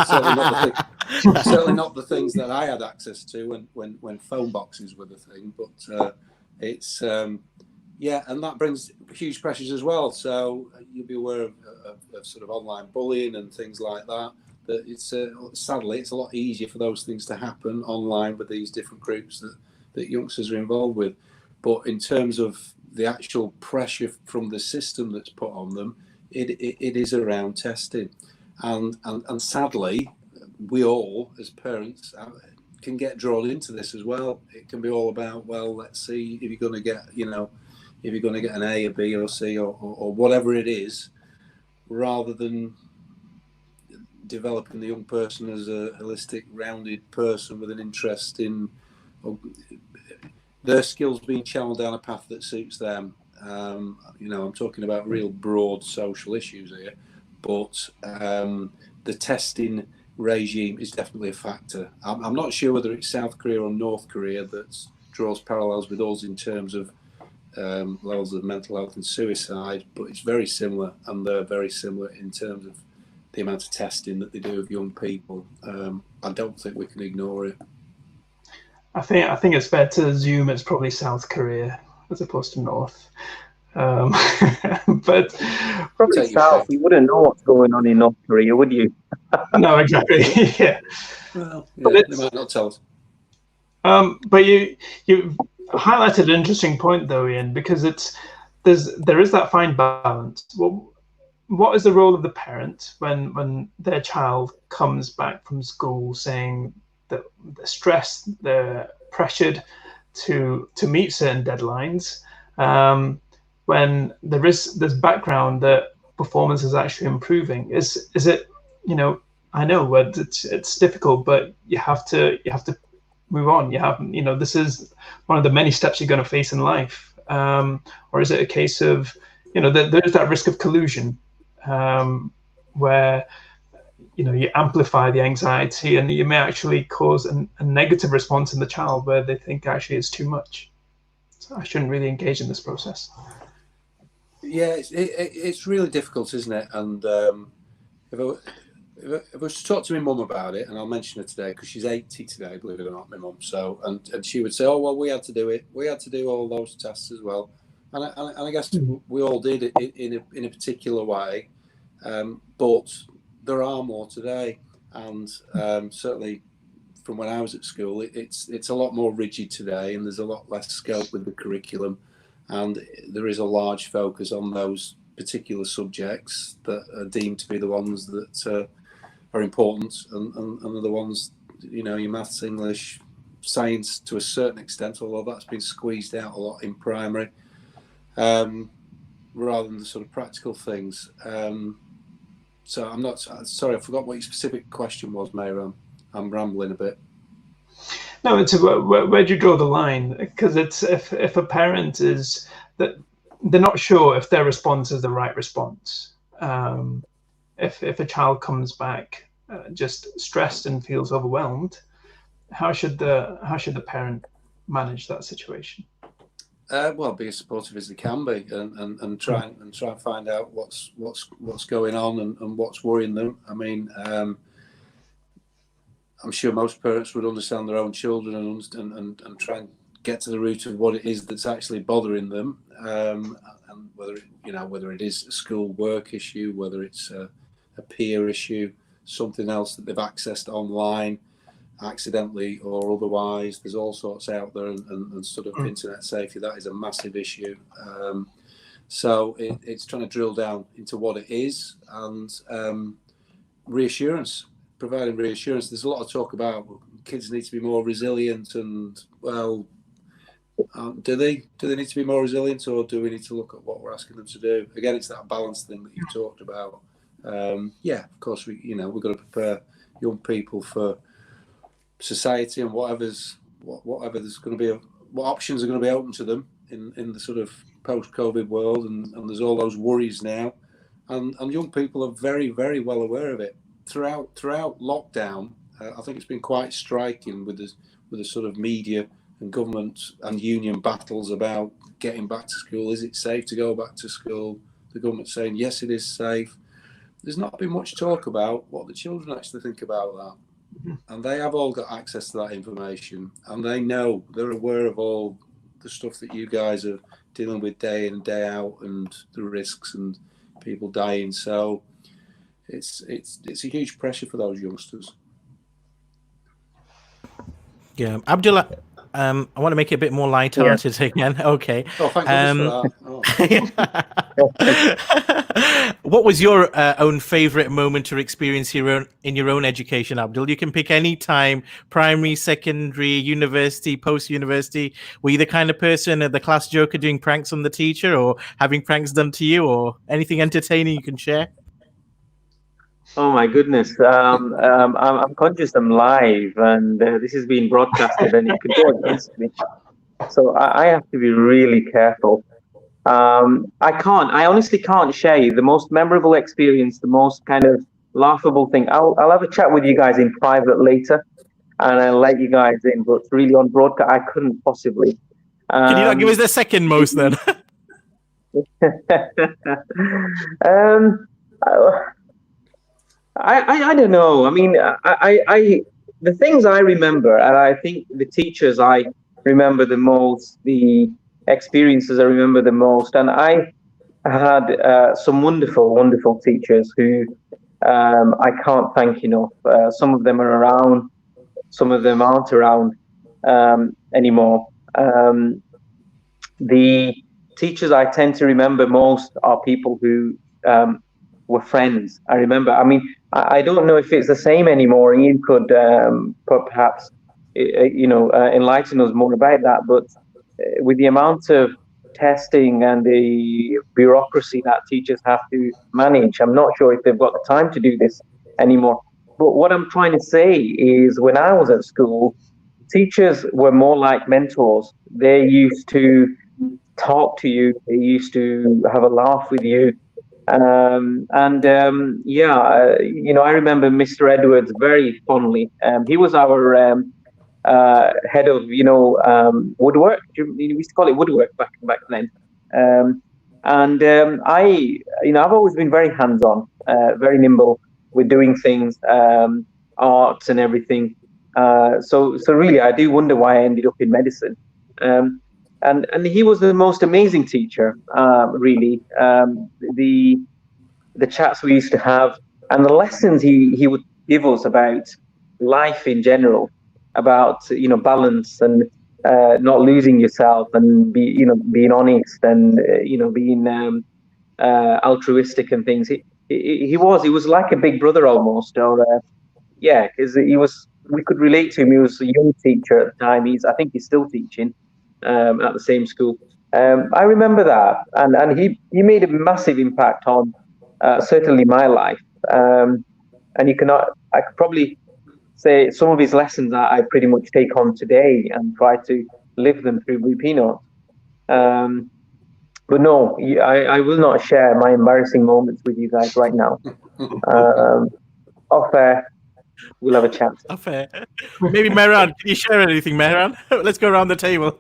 certainly not the things that I had access to when phone boxes were the thing, but it's yeah, and that brings huge pressures as well. So you'll be aware of sort of online bullying and things like that. That it's sadly it's a lot easier for those things to happen online with these different groups that youngsters are involved with. But in terms of the actual pressure from the system that's put on them, it is around testing, and sadly, we all as parents can get drawn into this as well. It can be all about, well, let's see if you're going to get, if you're going to get an A, a B, or C, or whatever it is, rather than developing the young person as a holistic, rounded person with an interest in their skills being channeled down a path that suits them. I'm talking about real broad social issues here, but the testing regime is definitely a factor. I'm not sure whether it's South Korea or North Korea that draws parallels with us in terms of levels of mental health and suicide, but it's very similar, and they're very similar in terms of the amount of testing that they do of young people. I don't think we can ignore it. I think it's fair to assume it's probably South Korea as opposed to North. But probably South. You wouldn't know what's going on in North Korea, would you? No, exactly. Yeah. Well, yeah, they might not tell us. But you highlighted an interesting point, though, Ian, because there is that fine balance. Well, what is the role of the parent when their child comes back from school saying that they're stressed, they're pressured to meet certain deadlines, when there's background that performance is actually improving? Is it, I know it's difficult, but you have to move on. This is one of the many steps you're going to face in life, or is it a case of there's that risk of collusion, where you amplify the anxiety, and you may actually cause a negative response in the child where they think actually it's too much, so I shouldn't really engage in this process. Yeah, it's really difficult, isn't it? And if I was to talk to my mum about it, and I'll mention her today because she's 80 today, believe it or not, my mum. So, and she would say, "Oh well, we had to do it. We had to do all those tests as well." And I guess we all did it in a particular way, but there are more today, and certainly from when I was at school, it's a lot more rigid today, and there's a lot less scope with the curriculum, and there is a large focus on those particular subjects that are deemed to be the ones that are important, and are the ones, your maths, English, science to a certain extent, although that's been squeezed out a lot in primary, rather than the sort of practical things. So I'm not sorry, I forgot what your specific question was, Mayram. I'm rambling a bit. No, it's where do you draw the line? Because it's if a parent is that they're not sure if their response is the right response. If a child comes back just stressed and feels overwhelmed, how should the parent manage that situation? Well, be as supportive as they can be, and try and find out what's going on and what's worrying them. I mean, I'm sure most parents would understand their own children and try and get to the root of what it is that's actually bothering them, and whether it is a school work issue, whether it's a peer issue, something else that they've accessed online accidentally or otherwise. There's all sorts out there, and sort of internet safety, that is a massive issue. So it's trying to drill down into what it is, and reassurance, providing reassurance. There's a lot of talk about kids need to be more resilient, and well, do they need to be more resilient, or do we need to look at what we're asking them to do? Again, it's that balance thing that you talked about. Yeah, of course, we've got to prepare young people for society and whatever there's going to be, what options are going to be open to them in the sort of post-COVID world, and there's all those worries now, and young people are very, very well aware of it. Throughout lockdown, I think it's been quite striking with the sort of media and government and union battles about getting back to school. Is it safe to go back to school? The government saying yes, it is safe. There's not been much talk about what the children actually think about that, and they have all got access to that information, and they're aware of all the stuff that you guys are dealing with day in and day out, and the risks and people dying. So it's a huge pressure for those youngsters. Yeah, Abdul, I want to make it a bit more light-hearted again. Okay. Oh, thank goodness for that. Oh. What was your own favourite moment or experience in your own education, Abdul? You can pick any time: primary, secondary, university, post-university. Were you the kind of person, the class joker, doing pranks on the teacher, or having pranks done to you, or anything entertaining you can share? Oh my goodness! I'm conscious I'm live, and this is being broadcasted, and it could go against me. So I have to be really careful. I honestly can't share the most memorable experience, the most kind of laughable thing. I'll have a chat with you guys in private later, and I'll let you guys in. But really on broadcast, I couldn't possibly. Can you not give us the second most then? I don't know. I mean, the things I remember, and I think the teachers I remember the most, the experiences I remember the most, and I had some wonderful, wonderful teachers who I can't thank enough. Some of them are around, some of them aren't around anymore. The teachers I tend to remember most are people who were friends. I remember, I mean, I don't know if it's the same anymore. Ian could perhaps, enlighten us more about that. But with the amount of testing and the bureaucracy that teachers have to manage, I'm not sure if they've got the time to do this anymore. But what I'm trying to say is, when I was at school, teachers were more like mentors. They used to talk to you. They used to have a laugh with you. I remember Mr. Edwards very fondly. He was our head of, woodwork. We used to call it woodwork back then. I've always been very hands-on, very nimble with doing things, arts and everything. So really, I do wonder why I ended up in medicine. And he was the most amazing teacher, really. The chats we used to have, and the lessons he would give us about life in general, about balance and not losing yourself, and being honest, and being altruistic and things. He was like a big brother almost, or because we could relate to him. He was a young teacher at the time. I think he's still teaching at the same school. I remember that, and he made a massive impact on certainly my life. And I could probably say some of his lessons I pretty much take on today and try to live them through Blue Peanut. But no, I will not share my embarrassing moments with you guys right now. Off air, we'll have a chat. Off air. Maybe Mehran, can you share anything, Mehran? Let's go around the table.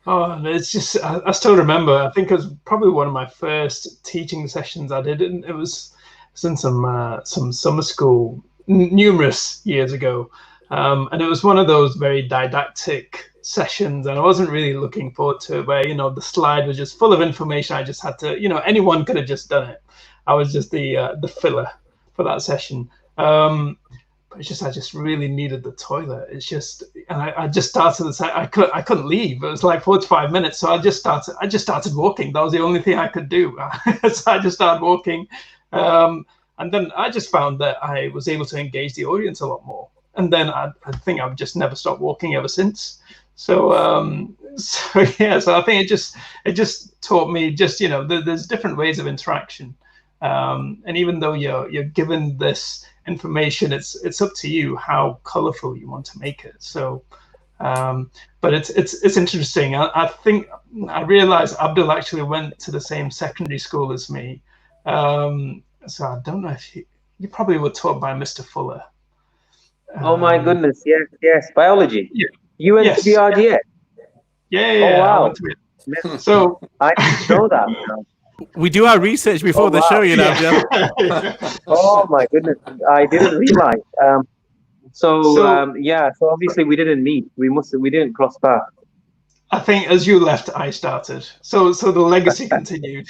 Oh, it's just, I still remember, I think it was probably one of my first teaching sessions I did, and it was in some summer school numerous years ago. And it was one of those very didactic sessions, and I wasn't really looking forward to it, where, the slide was just full of information. I just had to, anyone could have just done it. I was just the filler for that session. But it's just, I just really needed the toilet. It's just, and I just started the I couldn't leave. It was like 45 minutes. So I just started walking. That was the only thing I could do. So I just started walking. And then I just found that I was able to engage the audience a lot more. And then I think I've just never stopped walking ever since. So so I think it just taught me just, there's different ways of interaction. And even though you're given this information, it's up to you how colorful you want to make it. So but it's interesting. I think I realized Abdul actually went to the same secondary school as me. So I don't know if you probably were taught by Mr. Fuller. Oh my goodness, yes, biology. Yeah. You went to the RGS? Yeah. Oh, wow. I went to it. So I didn't know that. We do our research before the show, Abdul. Oh my goodness, I didn't realize. So obviously we didn't meet. We didn't cross paths. I think as you left, I started. So the legacy continued.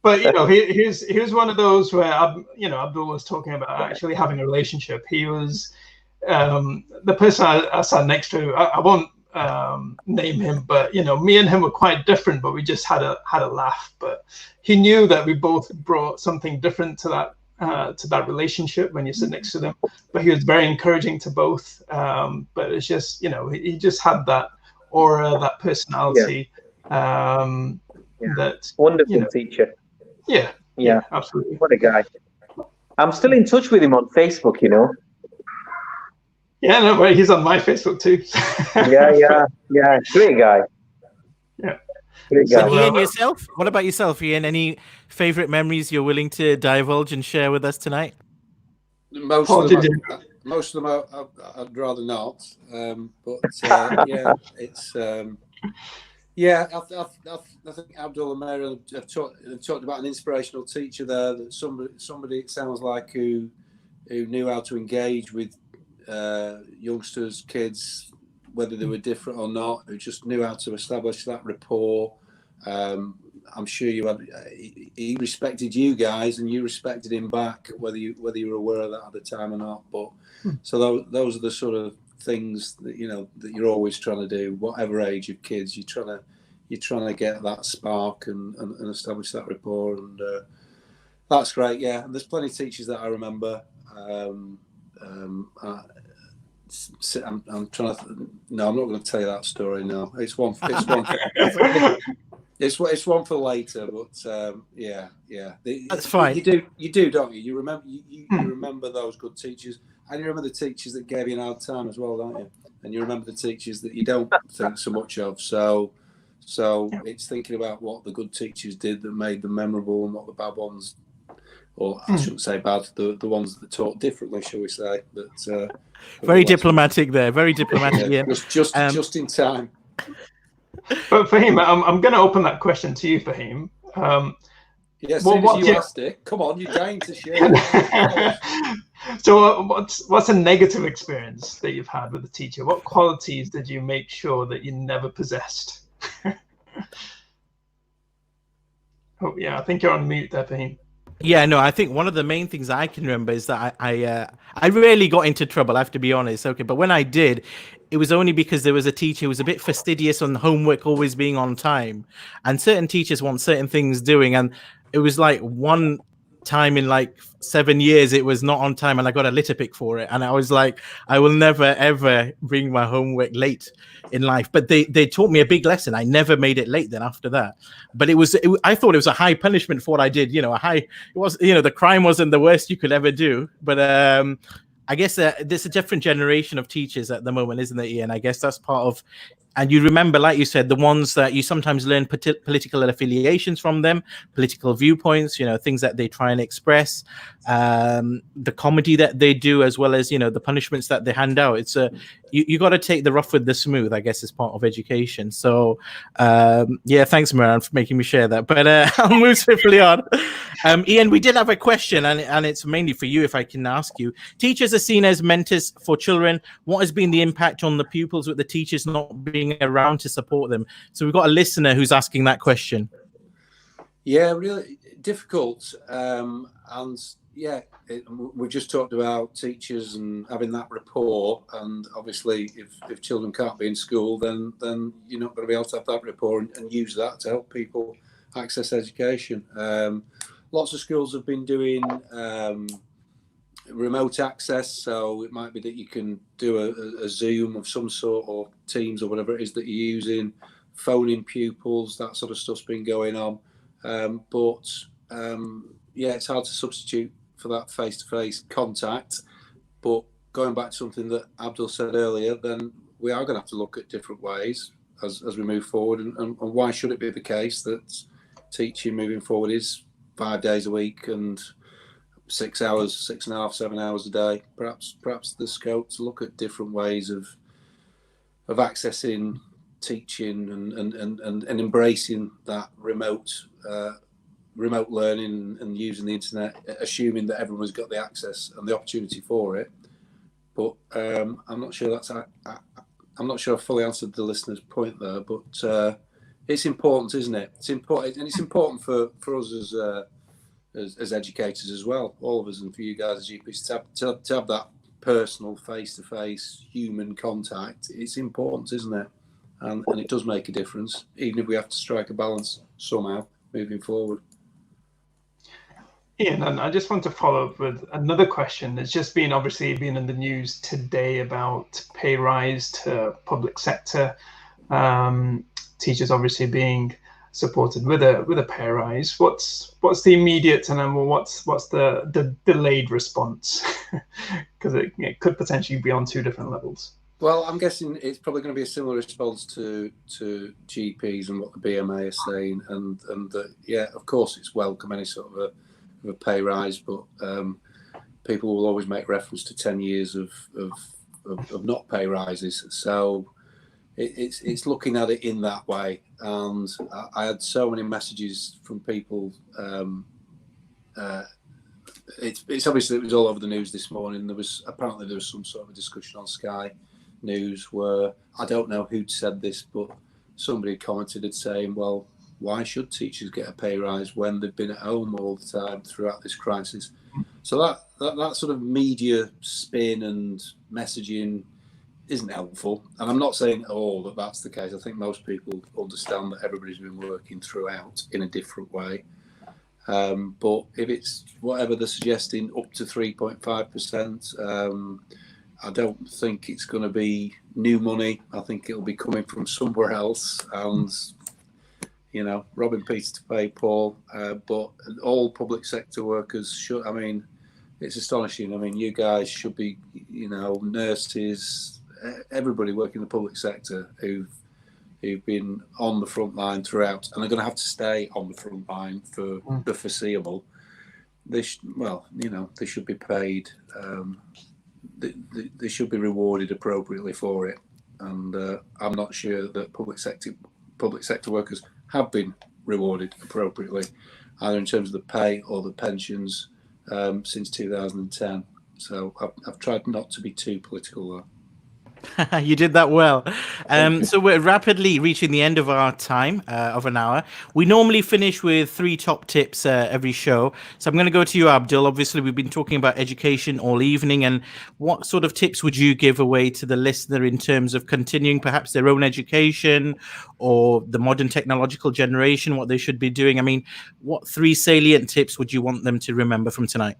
But here's one of those where Abdul was talking about actually having a relationship. He was the person I sat next to. I won't name him, but me and him were quite different, but we just had a laugh. But he knew that we both brought something different to that relationship when you sit next to them. But he was very encouraging to both. But it's just he just had that aura, that personality. Yeah. That wonderful teacher. Yeah, absolutely. What a guy. I'm still in touch with him on Facebook, Yeah, no, but he's on my Facebook too. yeah. Great guy. Yeah. Great guy. So Ian, yourself? What about yourself, Ian? Any favorite memories you're willing to divulge and share with us tonight? Most of them I'd rather not. But it's. I think Abdul and Mary have talked about an inspirational teacher there. That somebody it sounds like who knew how to engage with youngsters, kids, whether they were different or not, who just knew how to establish that rapport. I'm sure he respected you guys, and you respected him back, whether you were aware of that at the time or not. But so those are the sort of things that that you're always trying to do, whatever age of kids. You're trying to get that spark and establish that rapport, and that's great. Yeah, and there's plenty of teachers that I remember. I'm trying to. No, I'm not going to tell you that story. No, it's one. It's one for later. But yeah. That's fine. You do, don't you? You remember. You remember those good teachers. And you remember the teachers that gave you an hard time as well, don't you? And you remember the teachers that you don't think so much of. So it's thinking about what the good teachers did that made them memorable, and what the bad ones, or I shouldn't say bad, the ones that taught differently, shall we say? That very diplomatic there. Very diplomatic. Yeah. Just in time. But Fahim, I'm going to open that question to you, Fahim. As soon as you asked it, come on, you're dying to share. So what's a negative experience that you've had with a teacher? What qualities did you make sure that you never possessed? Oh yeah, I think you're on mute there, Fahim. Yeah, no, I think one of the main things I can remember is that I rarely got into trouble, I have to be honest. Okay, but when I did, it was only because there was a teacher who was a bit fastidious on homework always being on time. And certain teachers want certain things doing. And it was like one time in like 7 years it was not on time, and I got a litter pick for it. And I was like, I will never ever bring my homework late in life. But they taught me a big lesson. I never made it late then after that. But I thought it was a high punishment for what I did. It was, the crime wasn't the worst you could ever do. But I guess there's a different generation of teachers at the moment, isn't there, Ian? I guess that's part of And you remember, like you said, the ones that you sometimes learn political affiliations from them, political viewpoints, things that they try and express, the comedy that they do, as well as, the punishments that they hand out. It's you got to take the rough with the smooth, I guess, as part of education. So, yeah, thanks, Mannan, for making me share that. But I'll move swiftly on. Ian, we did have a question, and it's mainly for you, if I can ask you. Teachers are seen as mentors for children. What has been the impact on the pupils with the teachers not being around to support them? So we've got a listener who's asking that question. Yeah, really difficult. And yeah, we just talked about teachers and having that rapport. And obviously, if children can't be in school, then you're not going to be able to have that rapport and use that to help people access education. Lots of schools have been doing remote access, so it might be that you can do a Zoom of some sort, or Teams, or whatever it is that you're using, phoning pupils, that sort of stuff's been going on. But yeah, it's hard to substitute for that face-to-face contact. But going back to something that Abdul said earlier, then we are going to have to look at different ways as we move forward. And why should it be the case that teaching moving forward is 5 days a week and 6 hours, 6.5, 7 hours a day? Perhaps the scope to look at different ways of accessing teaching and embracing that remote learning and using the internet, assuming that everyone's got the access and the opportunity for it. But I'm not sure I'm not sure I fully answered the listener's point there. But it's important, isn't it? It's important, and it's important for us as educators as well, all of us, and for you guys as GPs to have that personal, face-to-face human contact. It's important, isn't it? And it does make a difference, even if we have to strike a balance somehow moving forward. Ian, and I just want to follow up with another question. There's just been in the news today about pay rise to public sector, teachers obviously being supported with a pay rise. What's the immediate, and then what's the delayed response? Because it could potentially be on two different levels. Well, I'm guessing it's probably going to be a similar response to GPs and what the BMA is saying, and that, yeah, of course it's welcome, any sort of a pay rise, but people will always make reference to 10 years of not pay rises. So it's looking at it in that way. And I had so many messages from people. It's obviously, it was all over the news this morning. There was some sort of a discussion on Sky News where, I don't know who'd said this, but somebody commented and saying, well, why should teachers get a pay rise when they've been at home all the time throughout this crisis? So that sort of media spin and messaging isn't helpful. And I'm not saying at all that that's the case. I think most people understand that everybody's been working throughout in a different way. But if it's whatever they're suggesting, up to 3.5%, I don't think it's going to be new money. I think it'll be coming from somewhere else. And, robbing Peter to pay Paul. But all public sector workers should, it's astonishing. You guys should be, nurses, everybody working in the public sector who've been on the front line throughout and are going to have to stay on the front line for the foreseeable. They should be paid. They should be rewarded appropriately for it. And I'm not sure that public sector workers have been rewarded appropriately, either in terms of the pay or the pensions, since 2010. So I've tried not to be too political there. You did that well. So we're rapidly reaching the end of our time of an hour. We normally finish with 3 top tips every show. So I'm going to go to you, Abdul. Obviously, we've been talking about education all evening. And what sort of tips would you give away to the listener in terms of continuing perhaps their own education or the modern technological generation, what they should be doing? What 3 salient tips would you want them to remember from tonight?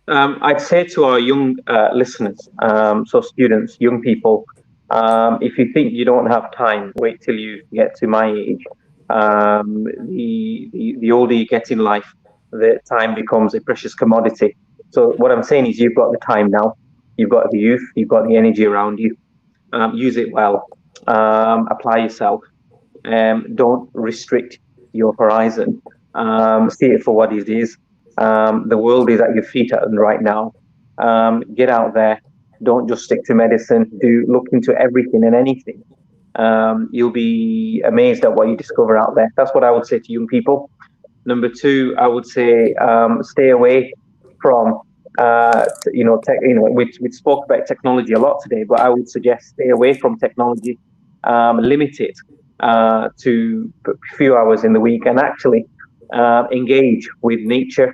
I'd say to our young listeners, so students, young people, if you think you don't have time, wait till you get to my age. The older you get in life, the time becomes a precious commodity. So what I'm saying is, you've got the time now, you've got the youth, you've got the energy around you. use it well, apply yourself, don't restrict your horizon, see it for what it is. The world is at your feet right now. Get out there, don't just stick to medicine, look into everything and anything. You'll be amazed at what you discover out there. That's what I would say to young people. Number two, I would say stay away from we spoke about technology a lot today, but I would suggest stay away from technology, limit it to a few hours in the week, and actually engage with nature,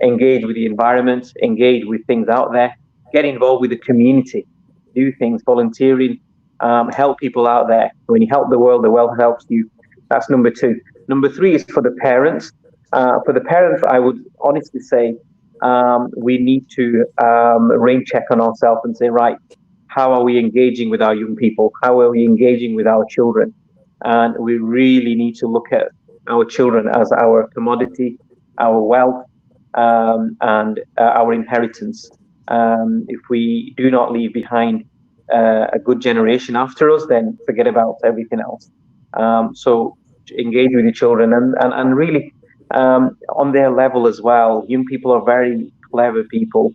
engage with the environment, engage with things out there, get involved with the community, do things, volunteering, help people out there. When you help the world helps you. That's number two. Number three is for the parents. For the parents, I would honestly say we need to rain check on ourselves and say, right, how are we engaging with our young people? How are we engaging with our children? And we really need to look at our children as our commodity, our wealth, and our inheritance. If we do not leave behind a good generation after us, then forget about everything else. So engage with your children and really on their level as well. Young people are very clever people.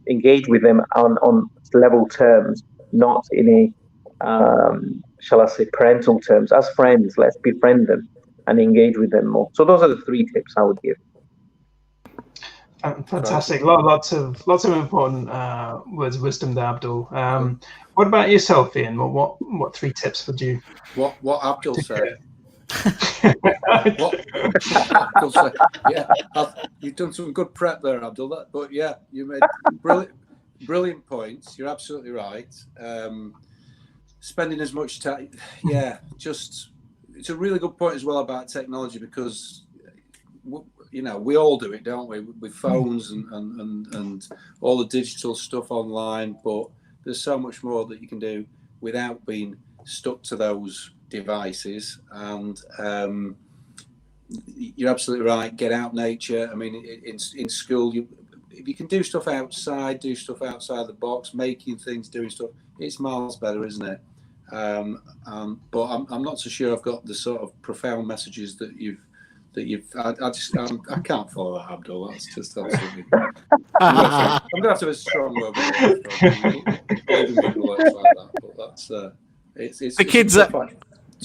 Engage with them on level terms, not in a shall I say parental terms. As friends, let's befriend them and engage with them more. So those are the three tips I would give. Fantastic. Lots of important words of wisdom there, Abdul. What about yourself, Ian? What three tips would you? What Abdul said. What Abdul said. Yeah, you've done some good prep there, Abdul. But yeah, you made brilliant points. You're absolutely right. Spending as much time. Yeah, it's a really good point as well about technology, because we all do it, don't we, with phones and all the digital stuff online, but there's so much more that you can do without being stuck to those devices. And you're absolutely right, get out nature. I mean, in school, if you can do stuff outside the box, making things, doing stuff, it's miles better, isn't it? But I'm not so sure I've got the sort of profound messages that you've I can't follow that, Abdul. That's just absolutely. I'm gonna have to have a strong word like that, but that's it's the kids.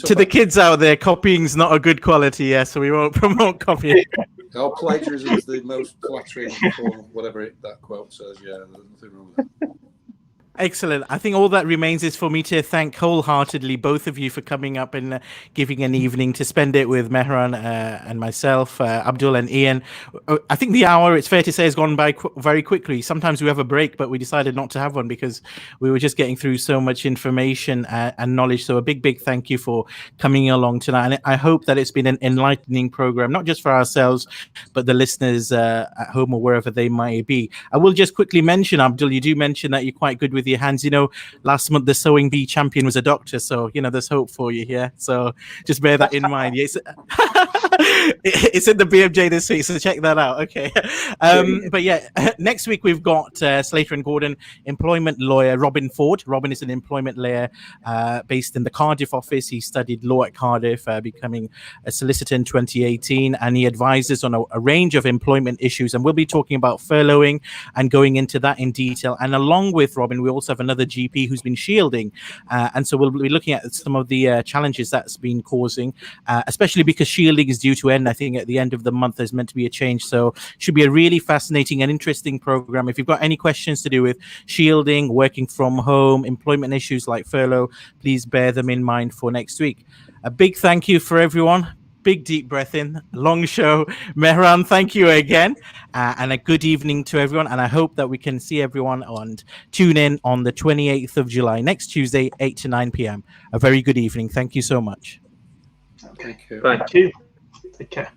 To the kids out there, copying's not a good quality, so we won't promote copying. Plagiarism is the most flattering form, whatever that quote says. Yeah, there's nothing wrong with that. Excellent. I think all that remains is for me to thank wholeheartedly both of you for coming up and giving an evening to spend it with Mehran and myself, Abdul and Ian. I think the hour, it's fair to say, has gone by very quickly. Sometimes we have a break, but we decided not to have one because we were just getting through so much information and knowledge. So a big thank you for coming along tonight. And I hope that it's been an enlightening program, not just for ourselves, but the listeners at home or wherever they might be. I will just quickly mention, Abdul, you do mention that you're quite good with your hands. Last month the sewing bee champion was a doctor, so there's hope for you here. So just bear that in mind. It's in the BMJ this week, so check that out. Okay. But yeah, next week we've got Slater and Gordon employment lawyer Robin Ford. Robin is an employment lawyer based in the Cardiff office. He studied law at Cardiff, becoming a solicitor in 2018, and he advises on a range of employment issues, and we'll be talking about furloughing and going into that in detail. And along with Robin, we also have another GP who's been shielding, and so we'll be looking at some of the challenges that's been causing, especially because shielding is due to end. I think at the end of the month there's meant to be a change, so should be a really fascinating and interesting program. If you've got any questions to do with shielding, working from home, employment issues like furlough, please bear them in mind for next week. A big thank you for everyone. Big deep breath in. Long show. Mehran, thank you again. And a good evening to everyone. And I hope that we can see everyone and tune in on the 28th of July, next Tuesday, 8 to 9 p.m. A very good evening. Thank you so much. Thank you. Thank you. Take care.